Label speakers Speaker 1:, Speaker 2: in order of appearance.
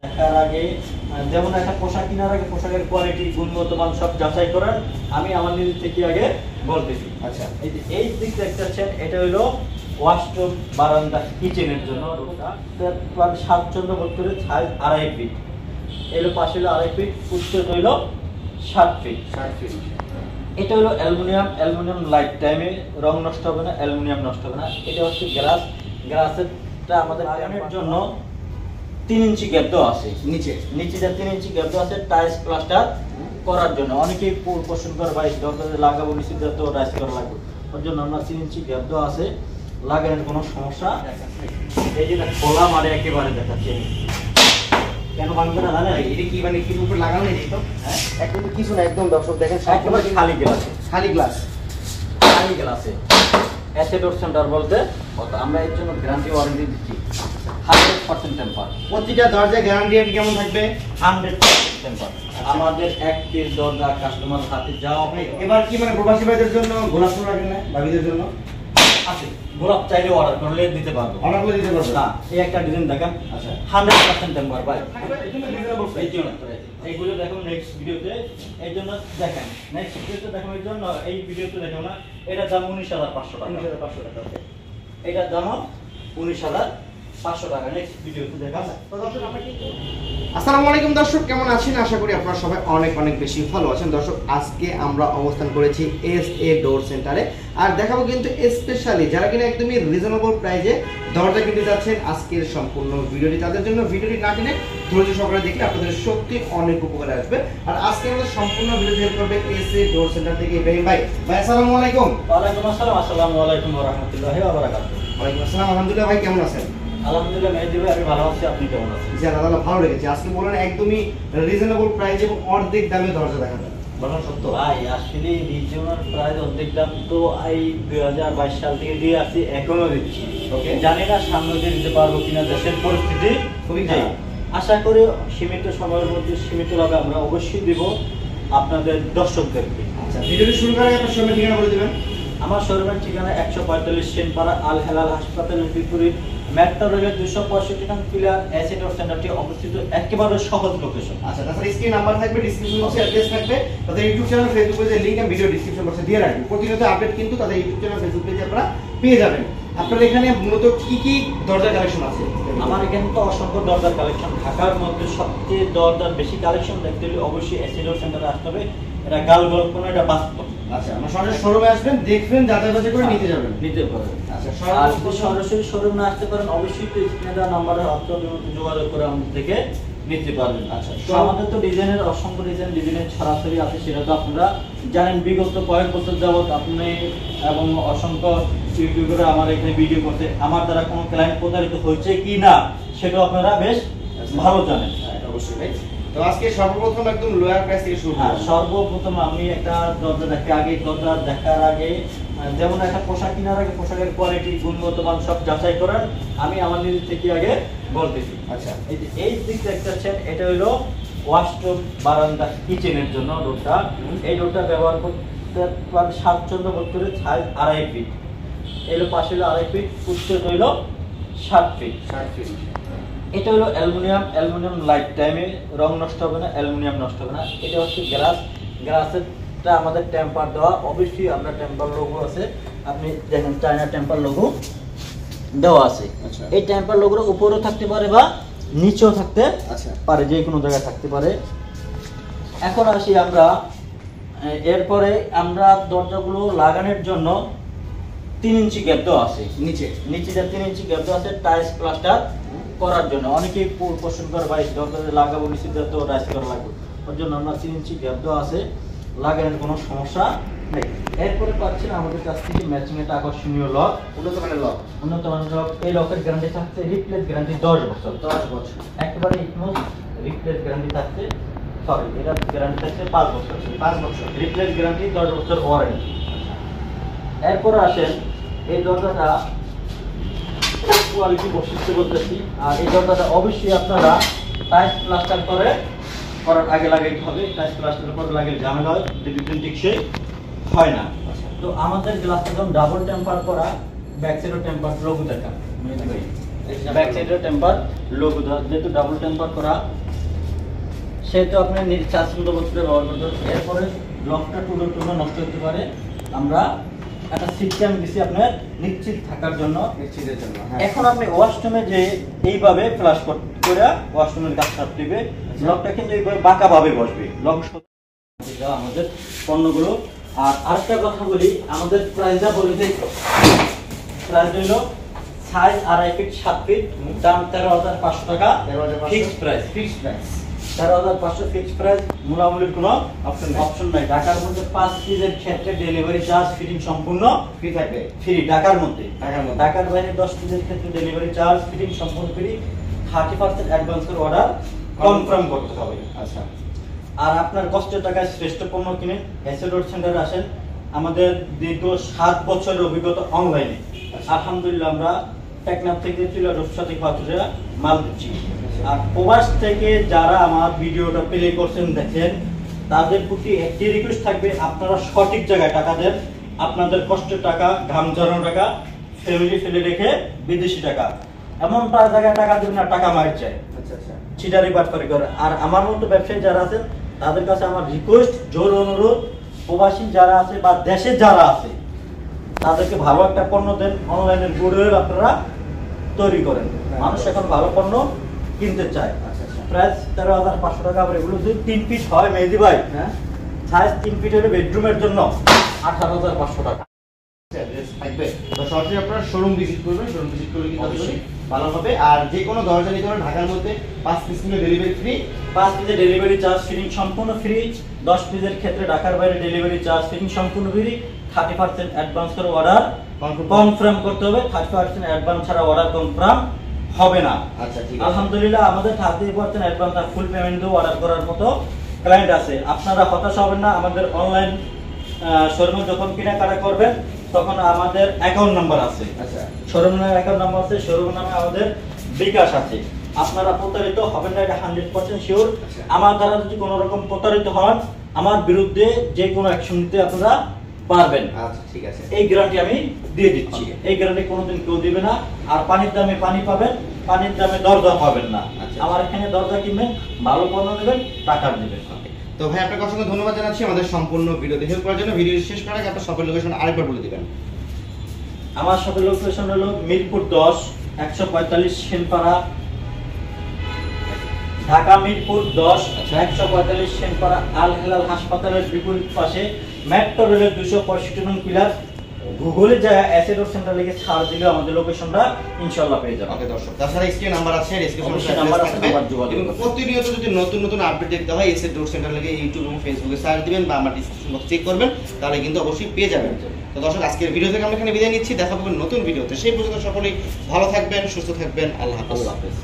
Speaker 1: দেখার আগে যেমন একটা পোশাক কেনার আগে পোশাকের কোয়ালিটি গুণগত মান সব যাচাই করার আমি আমার নিজের থেকে আগে বলতেছি।
Speaker 2: আচ্ছা,
Speaker 1: এই দিক দেখতেছেন, এটা হলো ওয়াশরুম বারান্দা কিচেনের জন্য। প্রায় 7 বোধ করে সাইজ 2.5 ফিট, এলো পাশে হলো 2.5 ফিট, উচ্চতা হলো 7 ফিট। এটা হলো অ্যালুমিনিয়াম লাইফ টাইমে রং নষ্ট হবে না, অ্যালুমিনিয়াম নষ্ট হবে না। এটা হচ্ছে গ্লাসেরটা আমাদের আয়রনের জন্য 3 ইঞ্চি গ্যাপ দেওয়া আছে, নিচে যা 3 ইঞ্চি গ্যাপ দেওয়া আছে টাইলস প্লাস্টার করার জন্য। অনেকেই কোশ্চেন করে ভাই দরকারে লাগাবো নিচে তো টাইলস করা লাগবে, ওর জন্য আমরা 3 ইঞ্চি গ্যাপ দেওয়া আছে, লাগানোর কোনো সমস্যা। এই যে খোলা মারে একেবারে দেখাচ্ছে, কেন ভাঙবে না জানেন?
Speaker 2: এটা কি মানে কি উপরে লাগানো নেই তো? হ্যাঁ, একদম কিছু না, একদম দর্শক দেখেন
Speaker 1: একেবারে খালি গ্লাস,
Speaker 2: খালি
Speaker 1: গ্লাসে অ্যাসেট সেন্টার বলতে কত আমরা এর জন্য গ্যারান্টি ওয়ারেন্টি দিচ্ছি 100% টেম্পার।
Speaker 2: প্রতিটা দরজা গ্যারান্টি কেমন থাকবে?
Speaker 1: 100% টেম্পার। আমাদের এক পিস দরজা কাস্টমার হাতে যাওয়া হবে।
Speaker 2: এবার কি মানে প্রবাসী ভাইদের জন্য গোলাপ ফুল রাখেন না, ভাবিদের জন্য
Speaker 1: আছে, গোলাপ চাইলে অর্ডার করলে দিতে পারবো,
Speaker 2: অর্ডার করে দিতে পারবো।
Speaker 1: না এই একটা ডিজাইন দেখেন,
Speaker 2: আচ্ছা
Speaker 1: 100% টেম্পার ভাই।
Speaker 2: এই জন্য
Speaker 1: এইগুলো দেখুন নেক্সট ভিডিওতে, এই জন্য দেখেন নেক্সট ভিডিওতে দেখুন, এই জন্য এই ভিডিওতে দেখুন না, এটার দাম 19,500 টাকা,
Speaker 2: 19,500 টাকা।
Speaker 1: এটার দাম 19,500 টাকা। নেক্সট ভিডিওতে দেখান।
Speaker 2: আসসালামু আলাইকুম দর্শক, কেমন আছেন? আশা করি আপনারা সবাই অনেক অনেক বেশি ভালো আছেন। দর্শক, আজকে আমরা অবস্থান করেছি SA ডোর সেন্টারে, আর দেখাবো কিন্তু স্পেশালি যারা কিনা একদমই রিজনেবল প্রাইসে দরজা কিনতে যাচ্ছেন। আজকের সম্পূর্ণ ভিডিওটি তাদের জন্য, ভিডিওটি না কিনে ধৈর্য সহকারে দেখলে আপনাদের সত্যি অনেক উপকারে আসবে। আর আজকে আমাদের সম্পূর্ণ ভিডিওটি হেল্প করবে SA ডোর সেন্টার থেকে ইব্রাহিম ভাই। ভাই আসসালামু আলাইকুম।
Speaker 1: ওয়ালাইকুম আসসালাম। আসসালামু আলাইকুম ওয়া রাহমাতুল্লাহি ওয়া বারাকাতুহু।
Speaker 2: ওয়ালাইকুম আসসালাম। আলহামদুলিল্লাহ ভাই, কেমন আছেন?
Speaker 1: আলহামদুলিল্লাহ মেহেদী ভাই, আমি ভালো আছি, আপনি কেমন আছেন?
Speaker 2: জি আল্লাহ ভালো লেগেছে। আজকে বলেন একদমই রিজনেবল প্রাইস এবং অর্ধেক দামে দরজা দেখাবেন, বলেন সত্য?
Speaker 1: ভাই আসলে রিজনাল প্রাইস অর্ধেক দাম তো এই 2022 সাল থেকে দিয়ে আসছি, এখনো দিচ্ছি।
Speaker 2: ওকে,
Speaker 1: জানি না সামনে দিয়ে দিতে পারবো কিনা, দেশের পরিস্থিতি
Speaker 2: খুবই খারাপ।
Speaker 1: আশা করি সীমিত সময়ের মধ্যে সীমিতভাবে আমরা অবশ্যই দিব আপনাদের দর্শকদেরকে।
Speaker 2: আচ্ছা, ভিডিওটি শুরু করার আগে আপনার শোরুমের ঠিকানা বলে দিবেন।
Speaker 1: আমার শোরুমের ঠিকানা 145 সেনপাড়া আল হেলাল হাসপাতালের বিপরীত মেট্রো রেলের 265 নং পিলার SA ডোর সেন্টারটি অবস্থিত, একেবারে সহজ লোকেশন।
Speaker 2: আচ্ছা, তাছাড়া স্ক্রিন নাম্বার থাকবে, ডিসক্রিপশন বক্সে অ্যাড্রেস থাকবে, তাদের ইউটিউব চ্যানেল ফেসবুক পেজের লিংক আমি ভিডিও ডিসক্রিপশন বক্সে দিয়ে রাখবো। প্রতিনিয়ত আপডেট কিন্তু তাদের ইউটিউব চ্যানেল ফেসবুক পেজে আপনারা পেয়ে যাবেন। আপনাদের এখানে মূলত কি কি দরজা কালেকশন আছে?
Speaker 1: আমার এখানে তো অসংখ্য দরজার কালেকশন, ঢাকার মধ্যে সবচেয়ে দরজার বেশি কালেকশন দেখতে হলে অবশ্যই SA ডোর সেন্টারে আসতে হবে। এটা গাল গল্প না, এটা বাস্তব।
Speaker 2: আচ্ছা, আমরা সরাসরি শোরুমে আসবেন, দেখবেন, যাচাই বাছাই করে নিতে যাবেন,
Speaker 1: নিতে পারবেন।
Speaker 2: আচ্ছা,
Speaker 1: আর যদি সরাসরি শোরুম না আসতে পারেন, অবশ্যই তো স্ক্রিনে দেওয়া নাম্বারে যোগাযোগ করে আমাদের থেকে নিতে পারবেন।
Speaker 2: আচ্ছা,
Speaker 1: তো আমাদের তো ডিজাইনের অসংখ্য ডিজাইনের ছড়াছড়ি আছে, সেটা তো আপনারা জানেন। বিগত কয়েক বছর যাবত আপনি এবং অসংখ্য ইউটিউবাররা আমার এখানে ভিডিও করতে, আমার দ্বারা কোনো ক্লায়েন্ট প্রতারিত হয়েছে কি না সেটাও আপনারা বেশ ভালো জানেন।
Speaker 2: অবশ্যই ভাই। তো আজকে সর্বপ্রথম একদম লোয়ার প্রাইস থেকে শুরু
Speaker 1: হ্যাঁ,
Speaker 2: করব।
Speaker 1: সর্বপ্রথম আমি একটা দরজা দেখার আগে যেমন একটা পোশাক কেনার আগে পোশাকের কোয়ালিটি গুণগত মান সব যাচাই করার আমি আমার নিজের থেকে আগে বলতেছি।
Speaker 2: আচ্ছা,
Speaker 1: এই দিক দেখতেছেন, এটা হলো ওয়াশরুম বারান্দা কিচেনের জন্য ডোরটা। এই ডোরটা ব্যবহার করতে প্রায় 7 বোধ করে সাইজ 2.5 ফিট, এলো পাশে হলো 2.5 ফিট, উচ্চতা হলো 7 ফিট। এটা হলো অ্যালুমিনিয়াম লাইফ টাইমে রং নষ্ট হবে না, অ্যালুমিনিয়াম নষ্ট হবে না। এটা হচ্ছে গ্লাসেরটা আমাদের টেম্পার দেওয়া, অবশ্যই আমরা টেম্পার লোগো আছে, আপনি দেখেন চায়না টেম্পার লোগো দেওয়া আছে।
Speaker 2: আচ্ছা,
Speaker 1: এই টেম্পার লোগোর উপরেও থাকতে পারে বা নিচেও থাকতে
Speaker 2: আচ্ছা
Speaker 1: পারে, যে কোনো জায়গায় থাকতে পারে। এখন আসি আমরা, এরপরে আমরা দরজাগুলো লাগানোর জন্য 3 ইঞ্চি গ্যাপ দেওয়া আছে, নিচে যা 3 ইঞ্চি গ্যাপ দেওয়া আছে টাইলস প্লাস্টার করার জন্য। অনেকেই কোশ্চেন করে ভাই দরজা লাগাবো নিচে তো টাইলস করা লাগবে, ওর জন্য আমরা 3 ইঞ্চি গ্যাপ দেওয়া আছে, লাগানোর কোনো সমস্যা নেই। এরপরে পাচ্ছেন আমাদের কাছ থেকে ম্যাচিং একটা আকর্ষণীয় লক, উন্নত মানের লক। এই লকের গ্যারান্টি থাকছে, রিপ্লেস গ্যারান্টি 10 বছর, একেবারে স্মুথ রিপ্লেস গ্যারান্টি থাকছে। সরি, এটা গ্যারান্টি থাকছে 5 বছর, রিপ্লেস গ্যারান্টি 10 বছর ওয়ারেন্টি। এরপরে আসেন এই দরজাটা কোয়ালিটি বৈশিষ্ট্য বলতেছি। আর এই দরজাটা অবশ্যই আপনারা টাইলস প্লাস্টার করার আগে লাগাইতে হবে। টাইলস প্লাস্টার করে লাগলে ঝামেলা হয়, ডিজাইন টিকসই হয় না। তো আমাদের গ্লাসটা যখন ডাবল টেম্পার করা, ব্যাক সাইডও টেম্পার লোগো দেখা ব্যাক সাইডে টেম্পার লোগো যেহেতু ডাবল টেম্পার করা সেহেতু আপনি স্বাচ্ছন্দ্য বোধ করে ব্যবহার করতে পারেন। এরপরে লকটা টুলো নষ্ট হতে পারে, আমরা একটা সিস্টেম দিছি আপনার নিশ্চিত থাকার জন্য,
Speaker 2: নিশ্চিতের জন্য।
Speaker 1: এখন আপনি ওয়াশরুমে যে এইভাবে ফ্লাশ করে ওয়াশরুমের কাজ সারতে দিবে, লকটা কিন্তু এইভাবে বাঁকা ভাবে বসবে। লক আমাদের পণ্যগুলো। আর আরেকটা কথা বলি, আমাদের প্রাইসটা বলে দিই, প্রাইস হইল সাইজ 2.5 ফিট 7 ফিট, দাম 13,500 টাকা, ফিক্সড প্রাইস। 13,500 ফিক্সড প্রাইস, মূলামূলির কোনো অপশন নাই। ঢাকার মধ্যে 5 পিসের ক্ষেত্রে ডেলিভারি চার্জ ফিটিং সম্পূর্ণ
Speaker 2: ফ্রি থাকবে,
Speaker 1: ফ্রি ঢাকার মধ্যে। ঢাকার বাইরে 10 পিসের ক্ষেত্রে ডেলিভারি চার্জ ফিটিং সম্পূর্ণ ফ্রি। 30% অ্যাডভান্স করে অর্ডার কনফার্ম করতে হবে।
Speaker 2: আচ্ছা।
Speaker 1: আর আপনার কষ্টের টাকায় শ্রেষ্ঠ পণ্য কিনে এসএ ডট সেন্টারে আসেন। আমাদের দীর্ঘ 7 বছরের অভিজ্ঞতা অনলাইনে। আলহামদুলিল্লাহ আমরা টেকনাফ থেকে চিলাডোর সাথে পাথুরিয়া মাল দিচ্ছি। আর প্রবাস থেকে যারা আমার ভিডিওটা প্লে করছেন দেখেন, তাদের প্রতি একটি রিকোয়েস্ট থাকবে, আপনারা সঠিক জায়গায় টাকা দেন। আপনাদের কষ্টের টাকা, ঘাম ঝরানো টাকা ফ্যামিলি ফেলে রেখে বিদেশি টাকা এমন জায়গায় টাকা দেবেন না, টাকা মার যায়।
Speaker 2: আচ্ছা আচ্ছা।
Speaker 1: চিটারি বাটপারি করে। আর আমার মতো ব্যবসায়ী যারা আছেন তাদের কাছে আমার রিকোয়েস্ট, জোর অনুরোধ, প্রবাসী যারা আছে বা দেশে যারা আছে তাদেরকে ভালো একটা পণ্য দেন। অনলাইনের গুডউইল আপনারা তৈরি করেন, মানুষ এখন ভালো পণ্য কিনতে চায়। প্রাইস 13,500 টাকা। আবার এগুলো যদি 3 ফিট হয় মেহেদি ভাই, হ্যাঁ সাইজ 3 ফিট হলে বেডরুমের জন্য 18,500 টাকা
Speaker 2: থাকবে। তো সরাসরি আপনারা শোরুম ভিজিট করবেন, শোরুম ভিজিট করলে কিন্তু অবশ্যই ভালো হবে। আর যে কোনো দরজা নিতে পারেন ঢাকার মধ্যে 5 পিস নিলে ডেলিভারি ফ্রি।
Speaker 1: 5 পিসের ডেলিভারি চার্জ ফিটিং সম্পূর্ণ ফ্রি। 10 পিসের ক্ষেত্রে ঢাকার বাইরে ডেলিভারি চার্জ ফিটিং সম্পূর্ণ ফ্রি। 30% অ্যাডভান্স করে অর্ডার কনফার্ম করতে হবে। 30% অ্যাডভান্স ছাড়া অর্ডার কনফার্ম হবে না।
Speaker 2: আচ্ছা ঠিক আছে।
Speaker 1: আলহামদুলিল্লাহ আমাদের 30% অ্যাডভান্স আর ফুল পেমেন্ট দিয়ে অর্ডার করার মতো ক্লায়েন্ট আছে। আপনারা হতাশ হবেন না। আমাদের অনলাইন শোরুমে যখন কেনাকাটা করবেন তখন আমাদের অ্যাকাউন্ট নাম্বার আছে।
Speaker 2: আচ্ছা।
Speaker 1: শোরুমের অ্যাকাউন্ট নাম্বার আছে, শোরুম নামে আমাদের বিকাশ আছে। আপনারা প্রতারিত হবেন না, এটা 100% শিওর। আমার দ্বারা যদি কোনো রকম প্রতারিত হন, আমার বিরুদ্ধে যে কোনো অ্যাকশন নিতে আপনারা পারবেন।
Speaker 2: আচ্ছা ঠিক আছে।
Speaker 1: এই গ্যারান্টি আমি দিয়ে দিচ্ছি। এই গ্যারান্টি কোনোদিন কেউ দিবে না। আর পানির দামে পানি পাবেন, পানির দামে দরজা পাবেন না। আমার এখানে দরজা কিনবেন, ভালো পণ্য নেবেন, টাকা নেবেন।
Speaker 2: তো ভাই আপনাকে অসংখ্য ধন্যবাদ জানাচ্ছি আমাদের সম্পূর্ণ ভিডিও দেখে করার জন্য। ভিডিও শেষ করার আগে আপনার শপের লোকেশন আরেকবার বলে দিবেন।
Speaker 1: আমার শপের লোকেশন হলো মিরপুর 10 145 সেনপাড়া, ঢাকা মিরপুর 10 145 সেনপাড়া, আল হেলাল হাসপাতালের বিপরীত পাশে মেট্রো রেলের 265 নং পিলার। গুগলে যায় এসএ ডট সেন্টার লিখে ছাড় দিলে আমাদের লোকেশনটা ইনশাআল্লাহ পেয়ে যাবেন।
Speaker 2: ওকে দর্শক, তাছাড়া স্ক্রিন নাম্বার আছে,
Speaker 1: অবশ্যই নাম্বার আছে, নাম্বার যোগাযোগ করুন।
Speaker 2: প্রতিনিয়ত যদি নতুন নতুন আপডেট দেখতে হয় এসএ ডট সেন্টার লিখে ইউটিউব এবং ফেসবুকে সার্চ দিবেন বা আমার ডিসক্রিপশন বক্স চেক করবেন, তাহলে কিন্তু অবশ্যই পেয়ে যাবেন। তো দর্শক আজকের ভিডিও থেকে আমরা এখানে বিদায় নিচ্ছি, দেখা পাবেন নতুন ভিডিওতে। সেই পর্যন্ত সকলেই ভালো থাকবেন, সুস্থ থাকবেন। আল্লাহ হাফেজ।